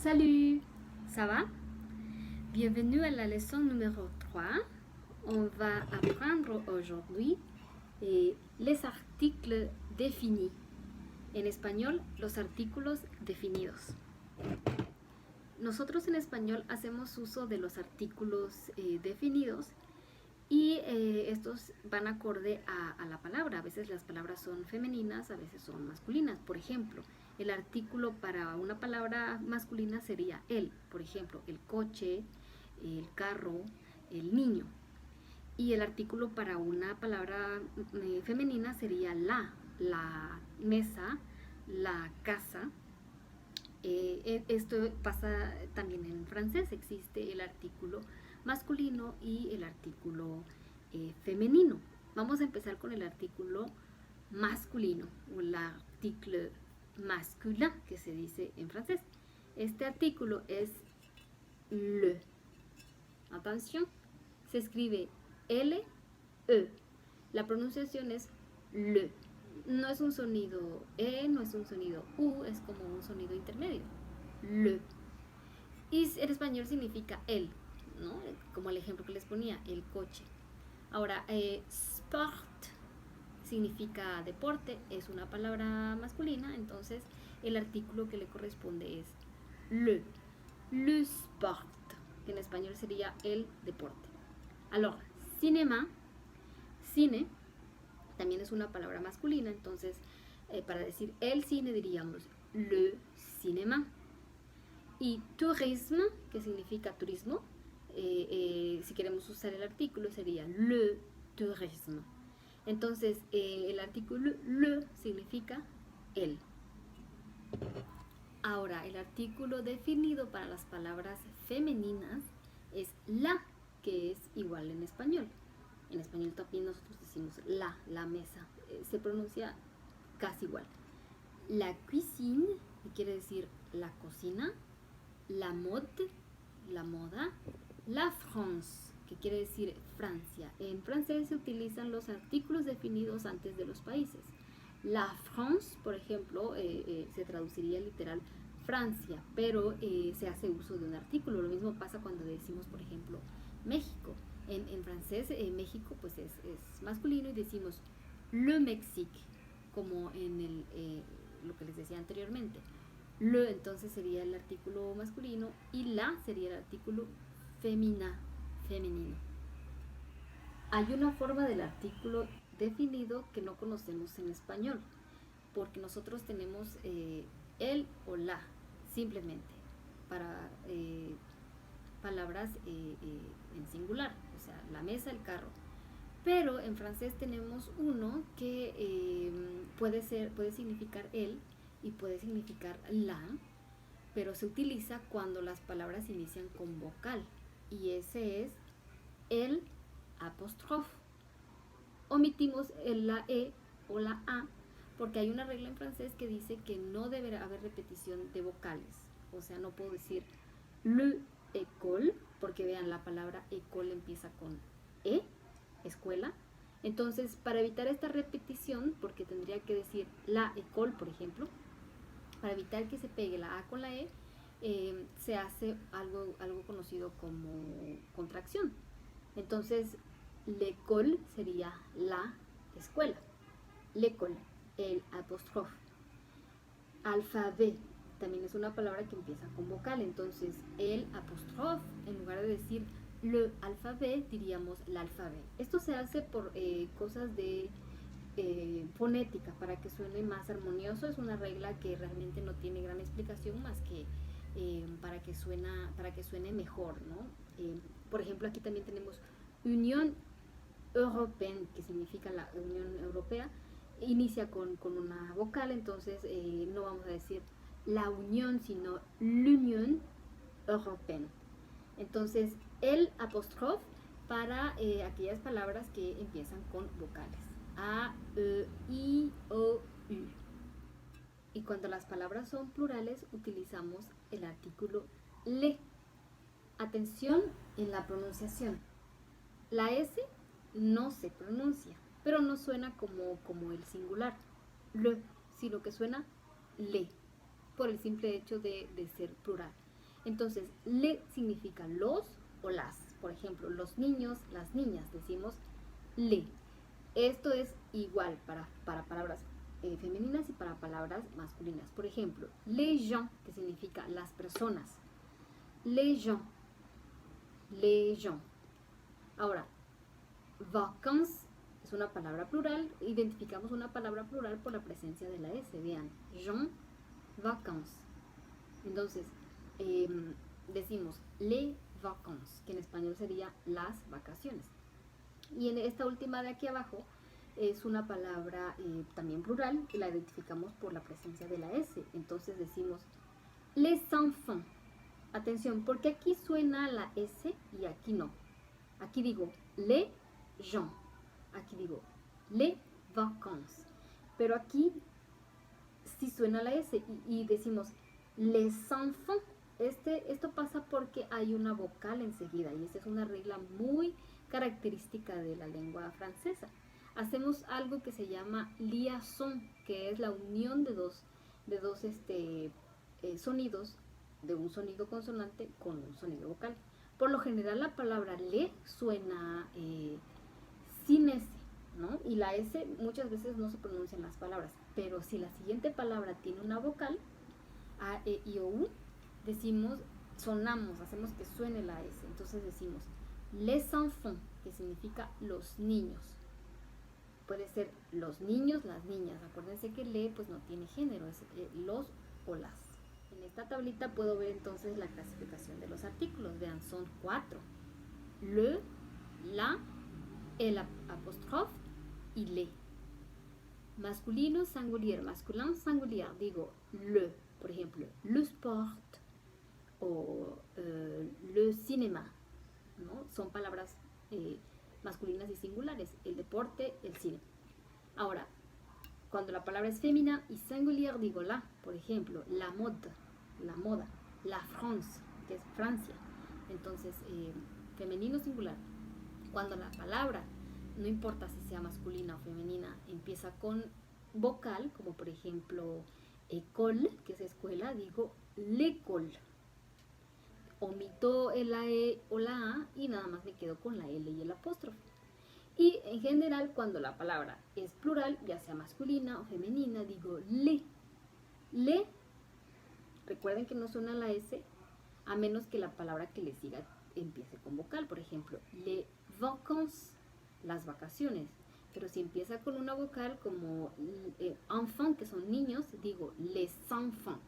Salut, ça va? Bienvenue à la leçon numéro 3. On va apprendre aujourd'hui les articles définis. En español, los artículos definidos. Nosotros en español hacemos uso de los artículos definidos y estos van acorde a la palabra. A veces las palabras son femeninas, a veces son masculinas. Por ejemplo, el artículo para una palabra masculina sería el. Por ejemplo, el coche, el carro, el niño. Y el artículo para una palabra femenina sería la mesa, la casa. Esto pasa también en francés. Existe el artículo masculino y el artículo femenino. Vamos a empezar con el artículo masculino o l'article masculin que se dice en francés. Este artículo es le. Atención, se escribe L-E. La pronunciación es le. No es un sonido E, no es un sonido U, es como un sonido intermedio. Le. Y en español significa el, ¿no? Como el ejemplo que les ponía, el coche. Ahora, sport significa deporte, es una palabra masculina, entonces el artículo que le corresponde es le sport, que en español sería el deporte. Alors, cinéma, cine, también es una palabra masculina, entonces para decir el cine diríamos le cinéma. Y tourisme, que significa turismo, si queremos usar el artículo sería le tourisme. Entonces el artículo le significa el. Ahora, el artículo definido para las palabras femeninas es la, que es igual en español. En español también nosotros decimos la mesa. Se pronuncia casi igual. La cuisine, que quiere decir la cocina. La mode, la moda. La France, que quiere decir Francia. En francés se utilizan los artículos definidos antes de los países. La France, por ejemplo, se traduciría literal Francia, pero se hace uso de un artículo. Lo mismo pasa cuando decimos, por ejemplo, México. En francés, México pues es masculino y decimos le Mexique, como en lo que les decía anteriormente. Le entonces sería el artículo masculino y la sería el artículo femenino. Hay una forma del artículo definido que no conocemos en español, porque nosotros tenemos el o la, simplemente, para palabras en singular, o sea, la mesa, el carro. Pero en francés tenemos uno que puede significar el y puede significar la, pero se utiliza cuando las palabras inician con vocal, y ese es el apóstrofe. Omitimos la E o la A porque hay una regla en francés que dice que no deberá haber repetición de vocales. O sea, no puedo decir le école, porque vean, la palabra école empieza con E, escuela. Entonces, para evitar esta repetición, porque tendría que decir la école, por ejemplo, para evitar que se pegue la A con la E, se hace algo conocido como contracción. Entonces, l'école sería la escuela. L'école, el apóstrofe. Alfabet también es una palabra que empieza con vocal, entonces el apóstrofe, en lugar de decir le alfabet, diríamos l'alfabet. Esto se hace por cosas de fonética, para que suene más armonioso. Es una regla que realmente no tiene gran explicación más que para que suene mejor, ¿no? Por ejemplo, aquí también tenemos Unión Européenne, que significa la Unión Europea, inicia con una vocal, entonces no vamos a decir la unión, sino l'Union Européenne. Entonces, el apóstrofe para aquellas palabras que empiezan con vocales. A, E, I, O, U. Y cuando las palabras son plurales, utilizamos el artículo le. Atención en la pronunciación. La S no se pronuncia, pero no suena como el singular, le, sino que suena le, por el simple hecho de ser plural. Entonces, le significa los o las. Por ejemplo, los niños, las niñas, decimos le. Esto es igual para palabras femeninas y para palabras masculinas. Por ejemplo, les gens, que significa las personas. Les gens. Les gens. Ahora, vacances es una palabra plural. Identificamos una palabra plural por la presencia de la S. Vean, gens, vacances. Entonces, decimos les vacances, que en español sería las vacaciones. Y en esta última de aquí abajo es una palabra también plural y la identificamos por la presencia de la S. Entonces decimos les enfants. Atención, porque aquí suena la S y aquí no. Aquí digo les gens, aquí digo les vacances, pero aquí sí suena la S y decimos les enfants. Esto pasa porque hay una vocal enseguida y esa es una regla muy característica de la lengua francesa. Hacemos algo que se llama liaison, que es la unión de dos sonidos, de un sonido consonante con un sonido vocal. Por lo general la palabra le suena sin S, ¿no? Y la S muchas veces no se pronuncia en las palabras, pero si la siguiente palabra tiene una vocal, A, E, I, O, U, decimos, sonamos, hacemos que suene la S. Entonces decimos les enfants, que significa los niños. Puede ser los niños, las niñas. Acuérdense que le pues no tiene género, es los o las. En esta tablita puedo ver entonces la clasificación de los artículos. Vean, son 4. Le, la, el apóstrofe y le. Masculino, singulier, masculin, singulier. Digo le, por ejemplo, le sport o le cinéma, ¿no? Son palabras masculinas y singulares, el deporte, el cine. Ahora, cuando la palabra es fémina y singulier, digo la, por ejemplo, la moda, la France, que es Francia. Entonces, femenino singular. Cuando la palabra, no importa si sea masculina o femenina, empieza con vocal, como por ejemplo école, que es escuela, digo l'école. Omito la E o la A y nada más me quedo con la L y el apóstrofe. Y en general, cuando la palabra es plural, ya sea masculina o femenina, digo le. Le, recuerden que no suena la S, a menos que la palabra que le siga empiece con vocal. Por ejemplo, les vacances, las vacaciones. Pero si empieza con una vocal como enfant, que son niños, digo les enfants,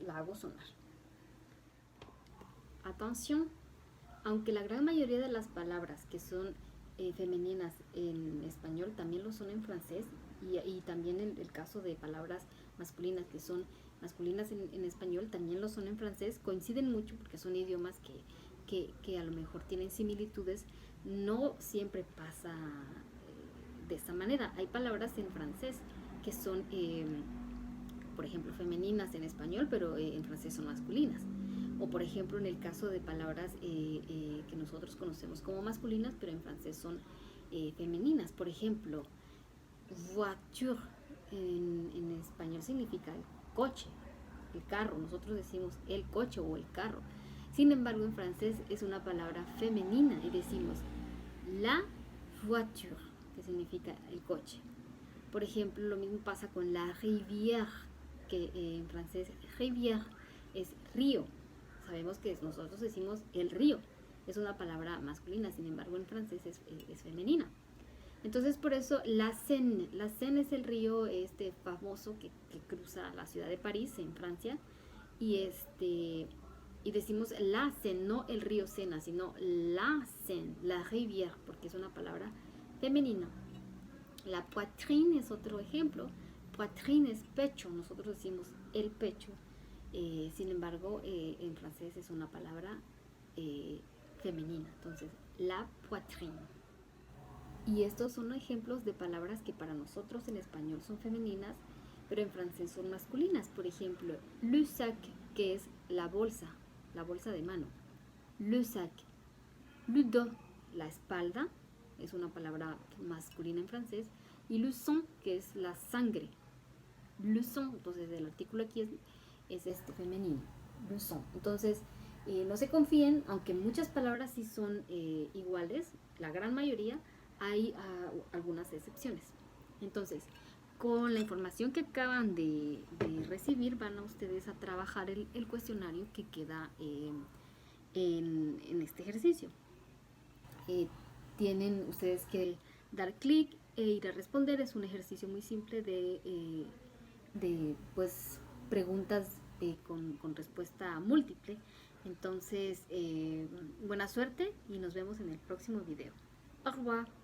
la hago sonar. Atención, aunque la gran mayoría de las palabras que son femeninas en español también lo son en francés, y también en el caso de palabras masculinas que son masculinas en español también lo son en francés, coinciden mucho porque son idiomas que a lo mejor tienen similitudes. No siempre pasa de esta manera. Hay palabras en francés que son, por ejemplo, femeninas en español, pero en francés son masculinas. O por ejemplo en el caso de palabras que nosotros conocemos como masculinas, pero en francés son femeninas. Por ejemplo, voiture en español significa el coche, el carro. Nosotros decimos el coche o el carro. Sin embargo, en francés es una palabra femenina y decimos la voiture, que significa el coche. Por ejemplo, lo mismo pasa con la rivière, que en francés rivière es río. Sabemos que nosotros decimos el río, es una palabra masculina, sin embargo en francés es femenina. Entonces por eso la Seine es el río famoso que cruza la ciudad de París en Francia, y decimos la Seine, no el río Sena, sino la Seine, la rivière, porque es una palabra femenina. La poitrine es otro ejemplo. Poitrine es pecho, nosotros decimos el pecho. Sin embargo, en francés es una palabra femenina. Entonces, la poitrine. Y estos son ejemplos de palabras que para nosotros en español son femeninas, pero en francés son masculinas. Por ejemplo, le sac, que es la bolsa de mano. Le sac. Le dos, la espalda, es una palabra masculina en francés. Y le sang, que es la sangre. Le sang, entonces el artículo aquí es femenino, le sang. Entonces, No se confíen, aunque muchas palabras sí son iguales, la gran mayoría, hay algunas excepciones. Entonces, con la información que acaban de recibir, van a ustedes a trabajar el cuestionario que queda en este ejercicio. Tienen ustedes que dar clic e ir a responder. Es un ejercicio muy simple de pues, preguntas con respuesta múltiple. Entonces, buena suerte y nos vemos en el próximo video. Au revoir.